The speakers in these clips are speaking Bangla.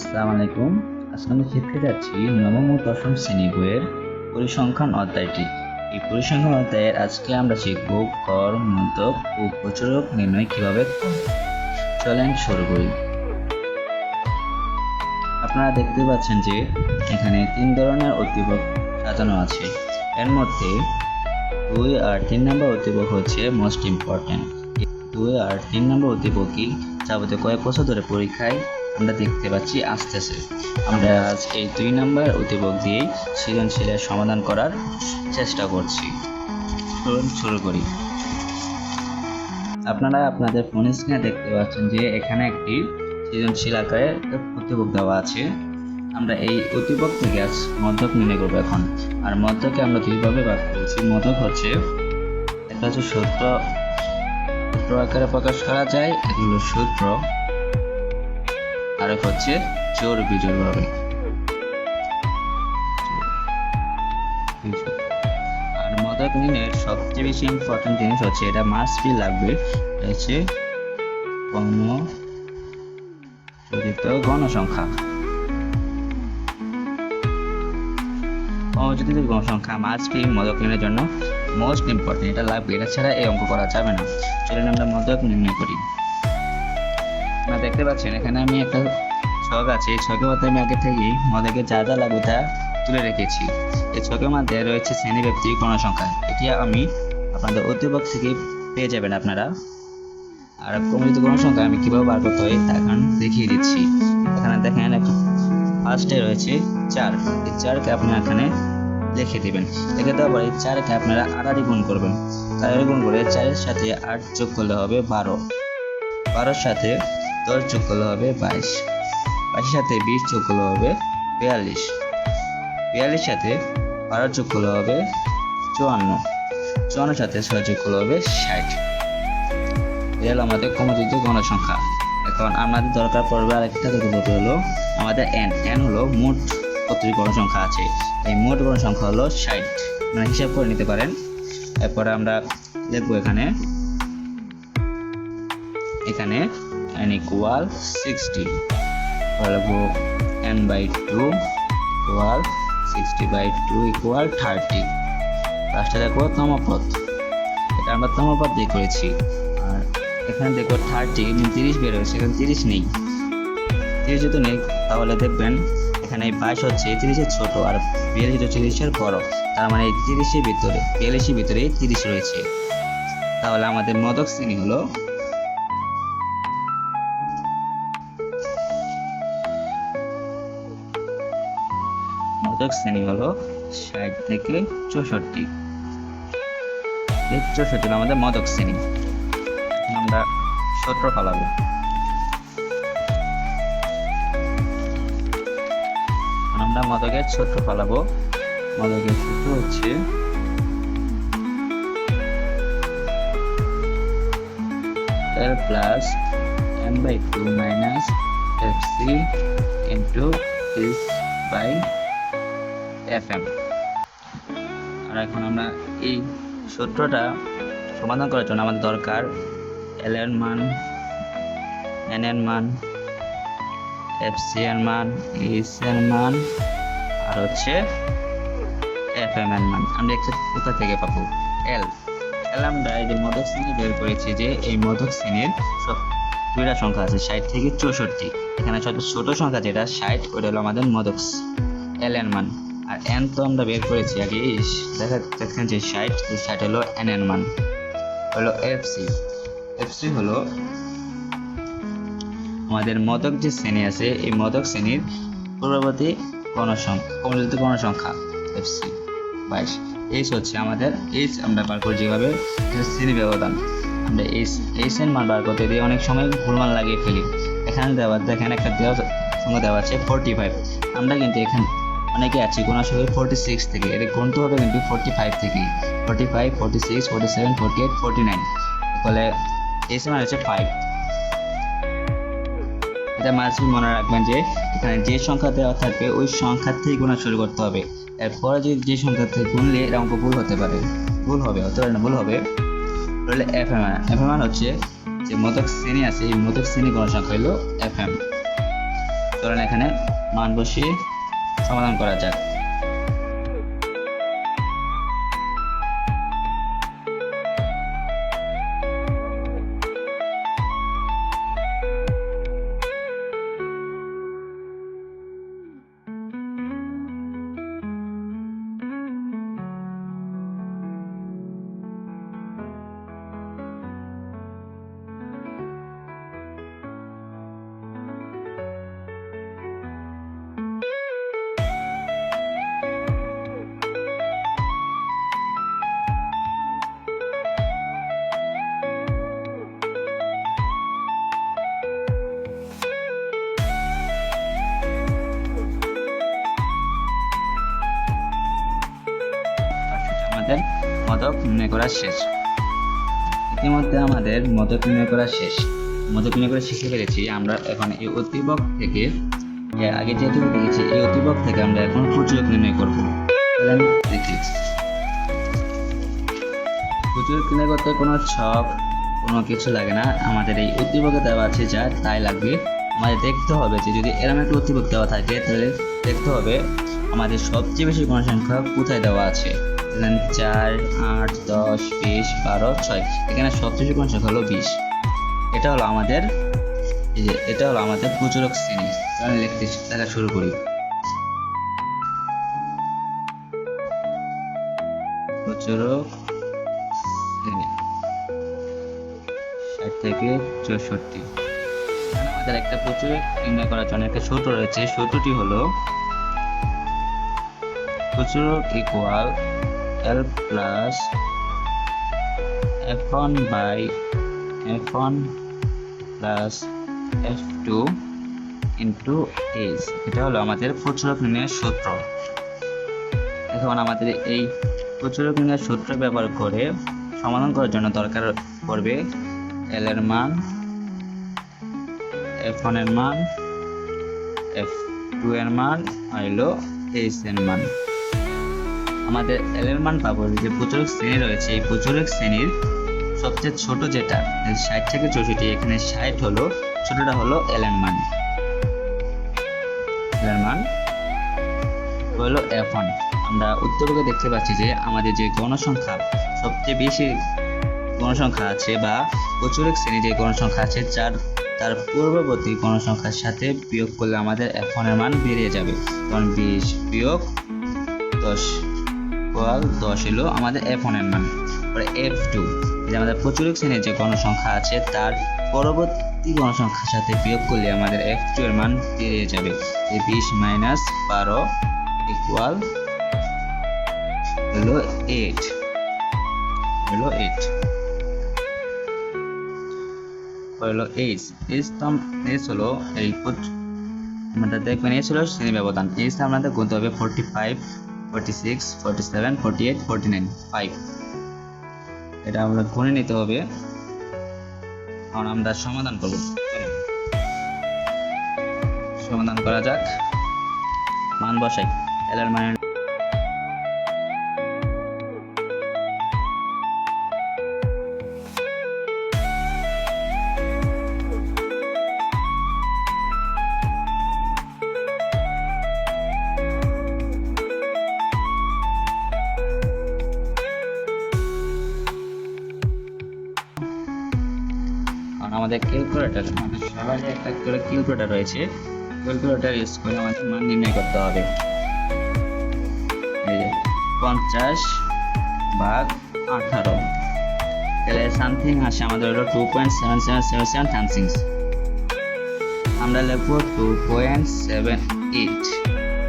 আসসালামু আলাইকুম। আজকে আমি শিখতে যাচ্ছি নবম ও দশম শ্রেণী বইয়ের পরিসংখ্যান অধ্যায়টি। এই পরিসংখ্যান অধ্যায়ের আজকে আমরা শিখব গড়, মধ্যক ও প্রচুরক নির্ণয় কিভাবে করব। চলেন শুরু করি। আপনারা দেখতে পাচ্ছেন যে এখানে 3 ধরনের উদ্দীপক সাজানো আছে। এর মধ্যে 2 আর 3 নম্বর উদ্দীপক হচ্ছে মোস্ট ইম্পর্টেন্ট। 2 আর 3 নম্বর উদ্দীপকই যাবতীয় কয়েক বছর ধরে পরীক্ষায় আমরা দেখতে পাচ্ছি আসতেছে। আমরা আজ এই 2 নম্বর উদ্দীপক দিয়ে সৃজনশীলের সমাধান করার চেষ্টা করছি। চলুন শুরু করি। আপনারা আপনাদের ফোন স্ক্রিনে দেখতে পাচ্ছেন যে এখানে একটি সৃজনশীল আকারে উদ্দীপক দেওয়া আছে। আমরা এই উদ্দীপক থেকে আজ মধ্যক নির্ণয় করবো এখন। আর মধ্যকে আমরা দুইভাবে ভাগ করেছি। মধ্যক হচ্ছে একটা হচ্ছে সূত্র আকারে প্রকাশ করা যায়, এগুলো সূত্র, আর এক হচ্ছে জোড় বিজোড় ভাবে। আর মধ্যক নির্ণয়ের সবচেয়ে বেশি ইম্পর্টেন্ট জিনিস হচ্ছে এটা মাস্ট বি লাগবে, হচ্ছে গণসংখ্যা। অযোজিত গণসংখ্যা মাস্ট বি মধ্যক নির্ণয়ের জন্য মোস্ট ইম্পর্টেন্ট, এটা লাগবে, এটা ছাড়া এই অঙ্ক করা যাবে না। চলুন আমরা মধ্যক নির্ণয় করি। আপনারা দেখতে পাচ্ছেন এখানে আমি একটা ছক আছে, এই ছকের মধ্যে আমি আগে থেকেই মধ্যকে যা যা লাগবে তা তুলে রেখেছি। এই ছকের মধ্যে রয়েছে শ্রেণীব্যাপ্তি গণসংখ্যা, এটি আমি আপনাদের উদ্দীপক থেকে পেয়ে যাবেন আপনারা। আর প্রমাণিত গণসংখ্যা আমি কিভাবে বার করতে হয় তা এখন দেখিয়ে দিচ্ছি। এখানে দেখেন ফার্স্টে রয়েছে 4, এই 4কে আপনি এখানে লিখে দিবেন। লিখে দেওয়ার পরে 4কে আপনারা 8 গুণ করবেন। 8 গুণ করে 4-এর সাথে 8 যোগ করলে হবে 12, 12-এর সাথে 10 যোগ করলে হবে 22, 22-এর সাথে 20 যোগ করলে হবে 42, 42-এর সাথে 12 যোগ করলে হবে 54, 54-এর সাথে 6 যোগ করলে হবে 60। এটা হলো আমাদের ক্রমযুক্ত গণসংখ্যা। এখন আমাদের দরকার পড়বে আরেকটা উদ্দীপক হলো আমাদের n হলো মোট কতটি গণসংখ্যা আছে। এই মোট গণসংখ্যা হলো 60, আপনারা হিসাব করে নিতে পারেন। এরপরে আমরা লিখবো এখানে n equal 60, লিখবো n/2 equal 60/2 equal 30। লাস্টে দেখবো তমপদ, এটা আমরা তমপদ দিয়ে করেছি। আর এখানে দেখবো 30 বের হয়েছে, এখানে 30 নেই। 30 যদি নেই তাহলে দেখবেন এখানে 22 হচ্ছে 30-এর ছোট আর 42 হচ্ছে 30-এর বড়। তার মানে এই 30-এর ভিতরে 42-এর ভিতরে 30 রয়েছে। তাহলে আমাদের মধ্যক শ্রেণী হলো মধ্যক শ্রেণী হলো 60 থেকে 64। এই 64 হলো আমাদের মধ্যক শ্রেণী। আমরা সূত্র ফলাবো। আমরা মধ্যকের সূত্র ফলাবো। মধ্যকের সূত্র হচ্ছে L plus m/2 minus fc into s by fm। আর এখন আমরা এই সূত্রটা সমাধান করার জন্য আমাদের দরকার L এর মান, n এর মান, fc এর মান, s এর মান, আর হচ্ছে fm এর মান। আমরা কোথা থেকে পাবো? L আমরা এই যে মধ্যক শ্রেণী বের করেছি যে এই মধ্যক শ্রেণীর সব দুইটা সংখ্যা আছে 60 থেকে 64। এখানে সবচেয়ে ছোট সংখ্যা যেটা 60, ওটা হলো আমাদের মধ্যক L এর মান। আর n তো আমরা বের করেছি আগে, দেখেন যে 60 হলো n এর মান, হলো fc হলো আমাদের মধ্যক যে শ্রেণী আছে এই মধ্যক শ্রেণীর পূর্ববর্তী ক্রমযুক্ত গণসংখ্যা fc 22। h হচ্ছে আমাদের আমরা বার করি যেভাবে শ্রেণী ব্যবধান। আমরা h এর মান বার করতে দিয়ে অনেক সময় ভুলমান লাগিয়ে ফেলি। এখানে দেখেন একটা সংখ্যা দেওয়া আছে 45। আমরা কিন্তু এখানে অনেকে আছি গোনা শুরু 46 থেকে, এটা গুণতে হবে কিন্তু 45 থেকে। 45, 46, 47, 48, 49, তাহলে h এর মান হচ্ছে 5। এটা মাঝে মনে রাখবেন যে এখানে যে সংখ্যা দেওয়া থাকবে ওই সংখ্যা থেকে গোনা শুরু করতে হবে। এরপরে যদি যে সংখ্যা থেকে গুনলে এটা অঙ্ক ভুল হতে পারে, ভুল হবে তাহলে fm হচ্ছে যে মধ্যক শ্রেণী আছে, এই মধ্যক শ্রেণী গণসংখ্যা হলো fm। চলেন এখানে মান বসিয়ে সমাধান করা যাক। আমাদের মদক নির্ণয় করা শেষ। ইতিমধ্যে আমাদের মদক নির্ণয় করা শেষ। মদক নির্ণয় করে শিখে ফেলেছি। আমরা এখন এই অতিবক থেকে, আগে যেহেতু দেখেছি, এই অতিবক থেকে আমরা এখন প্রচুরক নির্ণয় করব। দেখি প্রচুরক নির্ণয় করতে কোনো ছক কোনো কিছু লাগে না, আমাদের এই অতিবকে দেওয়া আছে যা তাই লাগবে। আমাদের দেখতে হবে যে যদি এরকম একটা অতিবক দেওয়া থাকে তাহলে দেখতে হবে আমাদের সবচেয়ে বেশি কোন সংখ্যা কোথায় দেওয়া আছে। 4, 8, 10, 20, 12, 6, এখানে সবচেয়ে কোন সংখ্যা হলো 20। এটা হলো আমাদের প্রচুরক শ্রেণী। তাহলে লেখা শুরু করি। প্রচুরক শ্রেণী 60 থেকে 64। আমাদের একটা প্রচুরক নির্ণয় করার জন্য একটা সূত্র রয়েছে। সূত্রটি হলো প্রচুরক equal L plus F1 by F1 plus F2 into H। এটা হলো আমাদের প্রচুরক নির্ণয়ের সূত্র। এখন আমাদের এই প্রচুরক নির্ণয়ের সূত্র ব্যবহার করে সমাধান করার জন্য দরকার পড়বে L এর মান, F1 এর মান, F2 এর মান আর হলো H এর মান। আমাদের L এর মান পাবো যে প্রচুরক শ্রেণী রয়েছে, এই প্রচুরক শ্রেণীর সবচেয়ে ছোট যেটা 60 থেকে 64, এখানে 60 হলো ছোটটা হলো L এর মান। L এর মান হলো F1। আমরা উত্তরকে দেখতে পাচ্ছি যে আমাদের যে গণসংখ্যা সবচেয়ে বেশি গণসংখ্যা আছে বা প্রচুরক শ্রেণী যে গণসংখ্যা আছে তার পূর্ববর্তী গণসংখ্যার সাথে বিয়োগ করলে আমাদের F1 এর মান বেরিয়ে যাবে। কারণ 20 বিয়োগ 10 ইকুয়াল 10 হলো আমাদের F1 এর মান। পরে F2 যে আমাদের প্রচুরক শ্রেণীর যে গণসংখ্যা আছে তার পরবর্তী গণসংখ্যার সাথে বিয়োগ করলে আমাদের F2 এর মান বেরিয়ে যাবে। 20 মাইনাস 12 ইকুয়াল হলো 8 হলো 8 হলো 8 হলো এই আমাদের দেখবেন এই ছিল শ্রেণী ব্যবধান। এই আমাদের গুনতে হবে 45, 46, 47, 48, 49, 5। এটা আমরা গুনে নিতে হবে। এখন আমরা সমাধান করব। সমাধান করা যাক। মান বসাই। L এর মান আমাদের ক্যালকুলেটর, আমাদের সবার একটা করে ক্যালকুলেটর রয়েছে। ক্যালকুলেটর ইউজ করে আমাদের মান নির্ণয় করতে হবে। এই যে 50 ভাগ 18, তাহলে সামথিং আসে আমাদের হলো 2.7777 সামথিং। আমরা লিখবো 2.78।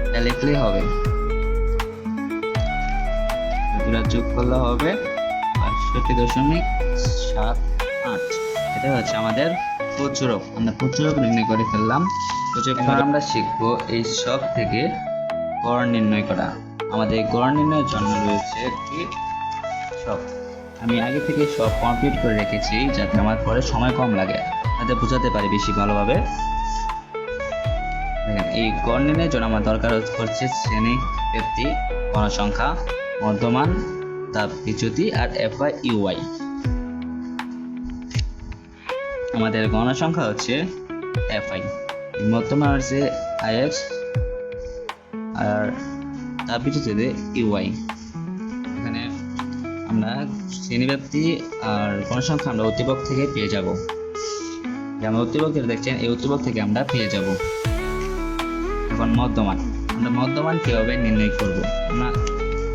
এটা লিখলেই হবে, দুটো যোগ করলে হবে 62.78। এটা হচ্ছে আমাদের প্রচুরক। আমরা প্রচুরক নির্ণয় করে ফেললাম। এখন আমরা শিখবো এই সব থেকে গড় নির্ণয় করা। আমাদের গড় নির্ণয়ের জন্য রয়েছে একটি সব। আমি আগে থেকে সব কমপ্লিট করে রেখেছি যাতে আমার পরে সময় কম লাগে, যাতে বোঝাতে পারি বেশি ভালোভাবে। দেখেন এই গড় নির্ণয়ের জন্য আমার দরকার হচ্ছে শ্রেণী ব্যক্তি, গণসংখ্যা, মধ্যমান, তাপ বিচ্যুতি আর FY UY। আমাদের গণসংখ্যা হচ্ছে FI, মধ্যমান হচ্ছে আইএক্স আর তার পিছনে ইউআই। এখানে আমরা শ্রেণীব্যাপ্তি আর গণসংখ্যা আমরা উদ্দীপক থেকে পেয়ে যাব। যেমন উদ্দীপক যেটা দেখছেন এই উদ্দীপক থেকে আমরা পেয়ে যাব। এখন মধ্যমান, আমরা মধ্যমান কিভাবে নির্ণয় করব? আমরা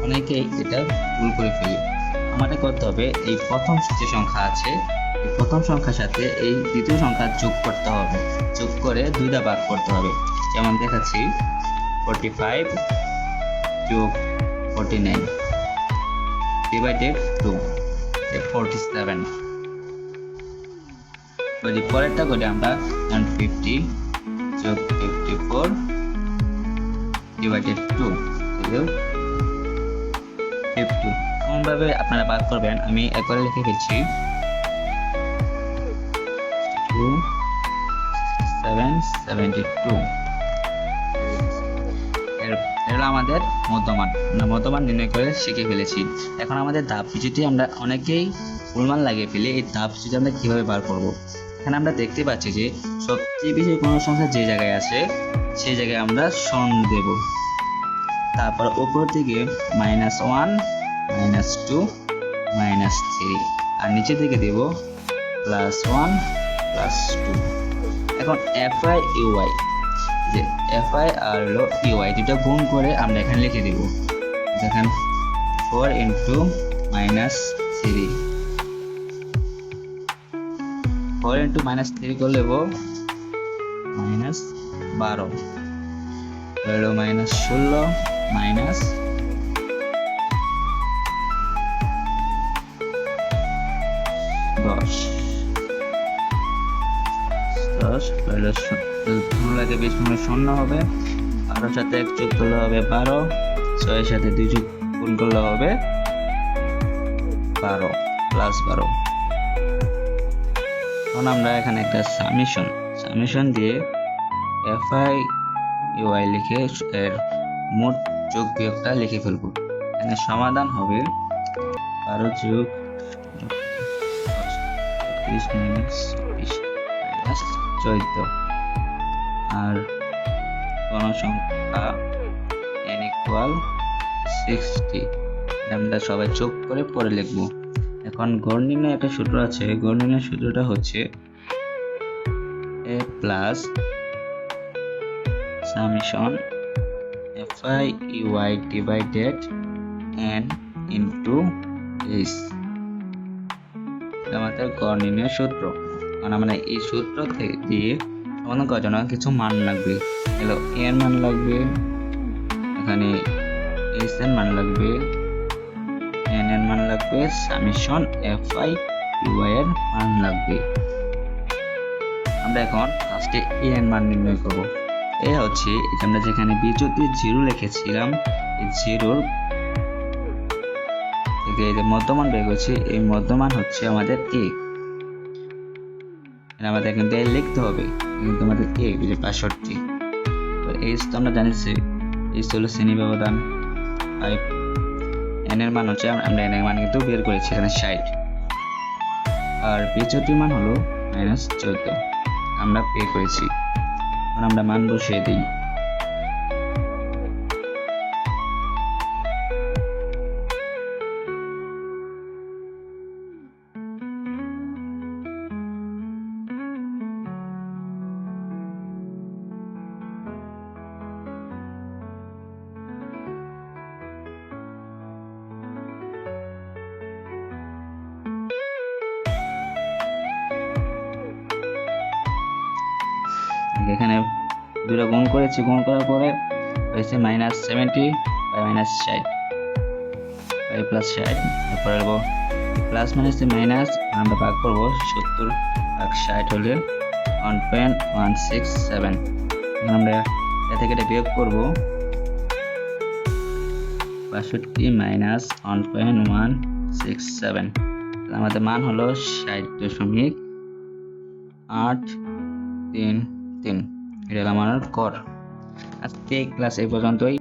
অনেকেই এটা ভুল করে ফেলি। আমাদের করতে হবে এই প্রথম যে সংখ্যা আছে এই প্রথম সংখ্যার সাথে এই দ্বিতীয় সংখ্যা যোগ করতে হবে, যোগ করে 2 দ্বারা ভাগ করতে হবে। যেমন দেখাচ্ছি 45 যোগ 49 ডিভাইডেড 2 47। পরেরটা করে আমরা 50 যোগ 54 ডিভাইডেড 2 50। এমনভাবে আপনারা ভাগ করবেন। আমি একবারে লিখে ফেলছি 772। এর আমাদের মধ্যমান, আমরা মধ্যমান নির্ণয় করে শিখে ফেলেছি। এখন আমাদের ধাপ যদি আমরা অনেকেই অনুমান লাগিয়ে ফেলি, এই ধাপ যদি আমরা কিভাবে বার করব? এখানে আমরা দেখতে পাচ্ছি যে সবচেয়ে বেশি কোনো সংখ্যা যে জায়গায় আছে সেই জায়গায় আমরা শূন্য দেব। তারপর উপর দিকে -1 -2 -3 আর নিচে দিকে দেব +1 +2। এখন fi uy, যে fi আর হলো uy দুটো গুণ করে আমরা এখানে লিখে দেব। দেখেন 4 × -3, 4 × -3 করলে -12 হলো -16 -10 হলো 0 হবে। 12 সাথে 1 যোগ করলে হবে 12, 6 এর সাথে 2 যোগ গুণ করলে হবে 12 +12। এখন আমরা এখানে একটা সামেশন দিয়ে fi uy লিখে এর মোট যোগ বিয়োগটা লিখে ফেলবো। এখানে সমাধান হবে 12 যোগ 14 আর গণসংখ্যা n = 60। আমরা সবাই যোগ করে পরে লিখব। এখন গড় নির্ণয় একটা সূত্র আছে। গড় নির্ণয় সূত্রটা হচ্ছে a plus summation fi uy divided n into s। আমাদের গড় নির্ণয় সূত্র। মানে এই সূত্র থেকে দিয়ে সমাধান করার জন্য কিছু মান লাগবে। হলো a এর মান লাগবে, এখানে s এর মান লাগবে, n এর মান লাগবে, সামেশন fi uy এর মান লাগবে। আমরা এখন ফার্স্টে a এর মান নির্ণয় করব। এ হচ্ছে আমরা যেখানে বিজোড় 0 লিখেছিলাম এই 0 থেকে এই যে মধ্যমান বের করছি, এই মধ্যমান হচ্ছে আমাদের a। আমাদের কিন্তু এই লিখতে হবে, কিন্তু আমাদের a 65। তো s তো আমরা জানি যে s হলো শ্রেণী ব্যবধান 5। n এর মান হচ্ছে আমরা n এর মান কিন্তু বের করেছি এখানে 60, আর বিজোড়টির মান হলো -14 আমরা বের করেছি। এখন আমরা মান বসিয়ে দিই। এখানে দুটো গুণ করেছি, গুণ করার পরে হয়েছে -70 -60 +60। তারপরে প্লাস মাইনাসে মাইনাস আমরা ভাগ করব 70 ভাগ 60 হলে 1.167। আমরা এ থেকে এটা বিয়োগ করব 65 -1.167। আমাদের মান হলো 60.833। এটা আমার গড়। আজকে ক্লাস এই পর্যন্তই।